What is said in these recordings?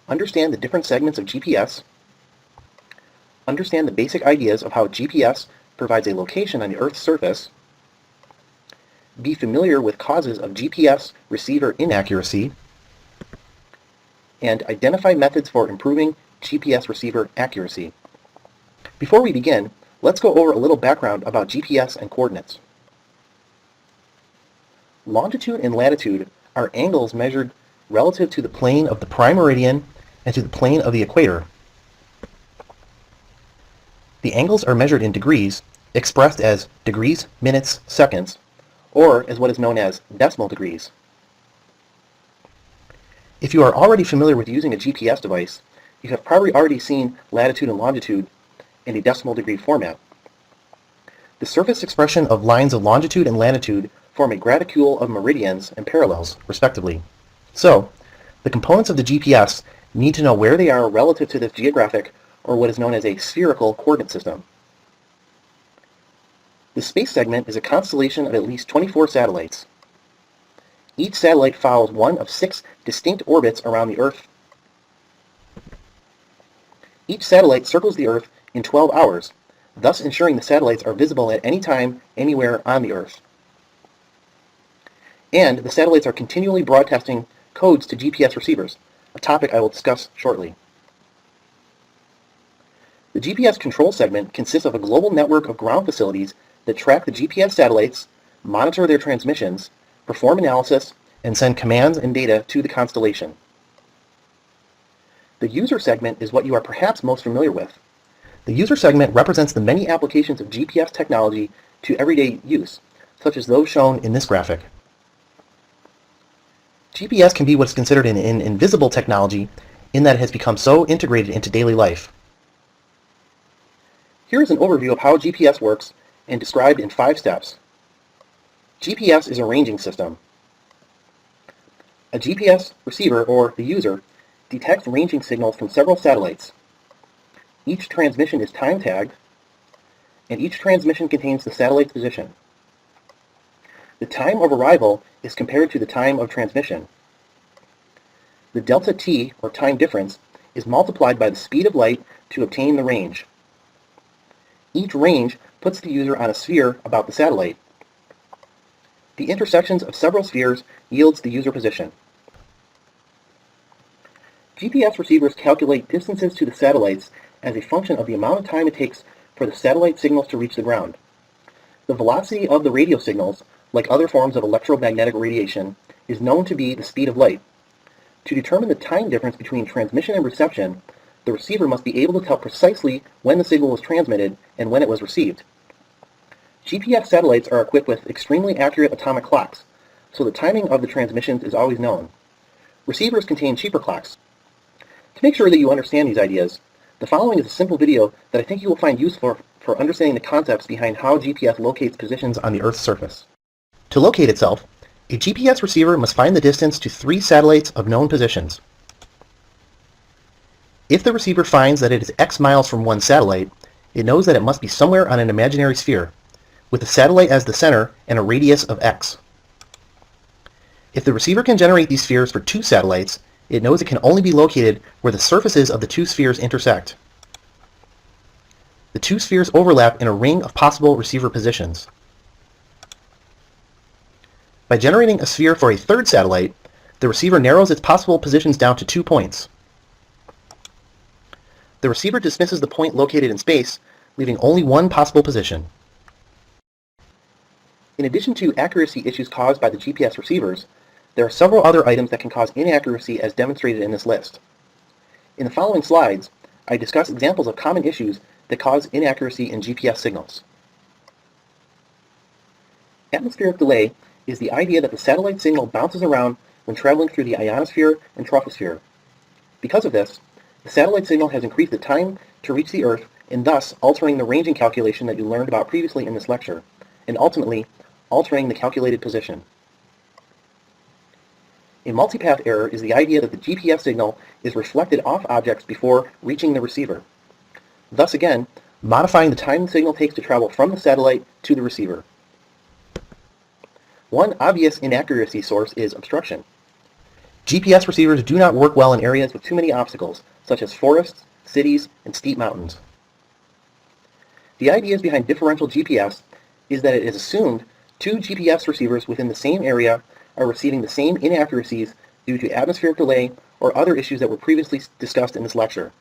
understand the different segments of GPS, understand the basic ideas of how GPS provides a location on the Earth's surface, be familiar with causes of GPS receiver inaccuracy, and identify methods for improving GPS receiver accuracy. Before we begin, let's go over a little background about GPS and coordinates. Longitude and latitude are angles measured relative to the plane of the prime meridian and to the plane of the equator. The angles are measured in degrees, expressed as degrees, minutes, seconds, or as what is known as decimal degrees. If you are already familiar with using a GPS device, you have probably already seen latitude and longitude in a decimal degree format. The surface expression of lines of longitude and latitude form a graticule of meridians and parallels, respectively. So, the components of the GPS need to know where they are relative to this geographic, or what is known as a spherical coordinate system. The space segment is a constellation of at least 24 satellites. Each satellite follows one of 6 distinct orbits around the Earth. Each satellite circles the Earth in 12 hours, thus ensuring the satellites are visible at any time, anywhere on the Earth. And the satellites are continually broadcasting codes to GPS receivers, a topic I will discuss shortly. The GPS control segment consists of a global network of ground facilities that track the GPS satellites, monitor their transmissions, perform analysis, and send commands and data to the constellation. The user segment is what you are perhaps most familiar with. The user segment represents the many applications of GPS technology to everyday use, such as those shown in this graphic. GPS can be what's considered an invisible technology in that it has become so integrated into daily life. Here is an overview of how GPS works and described in 5 steps. GPS is a ranging system. A GPS receiver, or the user, detects ranging signals from several satellites. Each transmission is time-tagged, and each transmission contains the satellite's position. The time of arrival is compared to the time of transmission. The delta t, or time difference, is multiplied by the speed of light to obtain the range. Each range puts the user on a sphere about the satellite. The intersections of several spheres yields the user position. GPS receivers calculate distances to the satellites as a function of the amount of time it takes for the satellite signals to reach the ground. The velocity of the radio signals, like other forms of electromagnetic radiation, is known to be the speed of light. To determine the time difference between transmission and reception, the receiver must be able to tell precisely when the signal was transmitted and when it was received. GPS satellites are equipped with extremely accurate atomic clocks, so the timing of the transmissions is always known. Receivers contain cheaper clocks. To make sure that you understand these ideas, the following is a simple video that I think you will find useful for understanding the concepts behind how GPS locates positions on the Earth's surface. To locate itself, a GPS receiver must find the distance to 3 satellites of known positions. If the receiver finds that it is X miles from one satellite, it knows that it must be somewhere on an imaginary sphere, with the satellite as the center and a radius of X. If the receiver can generate these spheres for 2 satellites, it knows it can only be located where the surfaces of the 2 spheres intersect. The 2 spheres overlap in a ring of possible receiver positions. By generating a sphere for a 3rd satellite, the receiver narrows its possible positions down to 2 points. The receiver dismisses the point located in space, leaving only one possible position. In addition to accuracy issues caused by the GPS receivers, there are several other items that can cause inaccuracy as demonstrated in this list. In the following slides, I discuss examples of common issues that cause inaccuracy in GPS signals. Atmospheric delay is the idea that the satellite signal bounces around when traveling through the ionosphere and troposphere. Because of this, the satellite signal has increased the time to reach the Earth and thus altering the ranging calculation that you learned about previously in this lecture, and ultimately altering the calculated position. A multipath error is the idea that the GPS signal is reflected off objects before reaching the receiver, thus again modifying the time the signal takes to travel from the satellite to the receiver. One obvious inaccuracy source is obstruction. GPS receivers do not work well in areas with too many obstacles, such as forests, cities, and steep mountains. The ideas behind differential GPS is that it is assumed two GPS receivers within the same area are receiving the same inaccuracies due to atmospheric delay or other issues that were previously discussed in this lecture.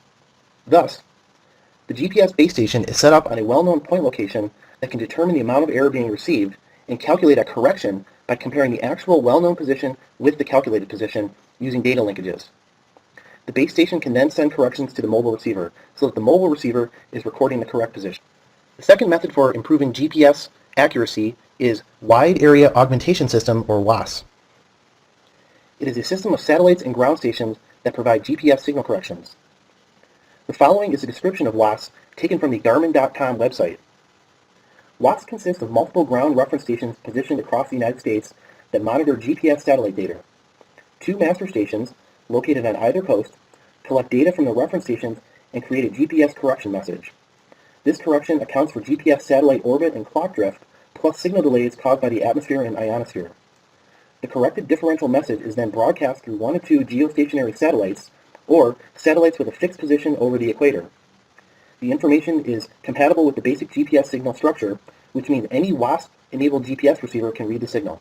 Thus, the GPS base station is set up on a well-known point location that can determine the amount of error being received and calculate a correction by comparing the actual well-known position with the calculated position using data linkages. The base station can then send corrections to the mobile receiver so that the mobile receiver is recording the correct position. The second method for improving GPS accuracy is Wide Area Augmentation System, or WAAS. It is a system of satellites and ground stations that provide GPS signal corrections. The following is a description of WAAS taken from the Garmin.com website. WAAS consists of multiple ground reference stations positioned across the United States that monitor GPS satellite data. Two master stations, located on either coast, collect data from the reference stations and create a GPS correction message. This correction accounts for GPS satellite orbit and clock drift, plus signal delays caused by the atmosphere and ionosphere. The corrected differential message is then broadcast through one or two geostationary satellites, or satellites with a fixed position over the equator. The information is compatible with the basic GPS signal structure, which means any WASP-enabled GPS receiver can read the signal.